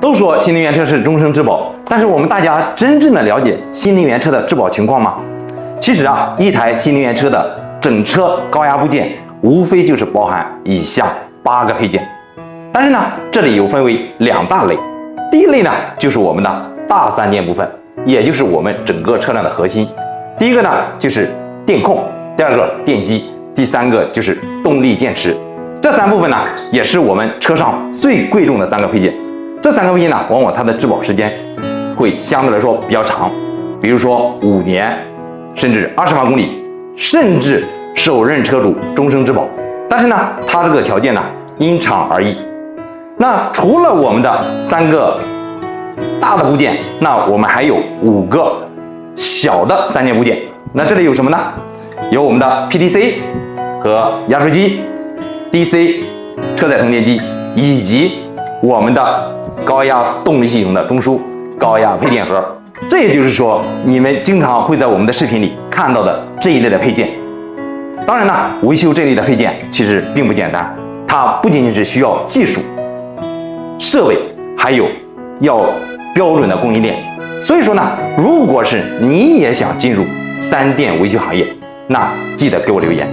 都说新能源车是终生质保，但是我们大家真正的了解新能源车的质保情况吗？其实啊，一台新能源车的整车高压部件无非就是包含以下8个配件，但是呢，这里有分为2大类。第一类呢，就是我们的大3件部分，也就是我们整个车辆的核心。第一个呢，就是电控；第二个电机；第三个就是动力电池。这3部分呢，也是我们车上最贵重的3个配件。这3个配件呢，往往它的质保时间会相对来说比较长，比如说5年，甚至20万公里，甚至首任车主终生质保。但是呢，它这个条件呢，因厂而异。那除了我们的3个大的部件，那我们还有5个小的3件部件。那这里有什么呢？有我们的 PDC 和压缩机、DC 车载充电机，以及我们的高压动力系统的中枢高压配电盒。这也就是说，你们经常会在我们的视频里看到的这一类的配件。当然呢，维修这类的配件其实并不简单，它不仅仅是需要技术、设备，还有要标准的供应链。所以说呢，如果是你也想进入3电维修行业，那记得给我留言。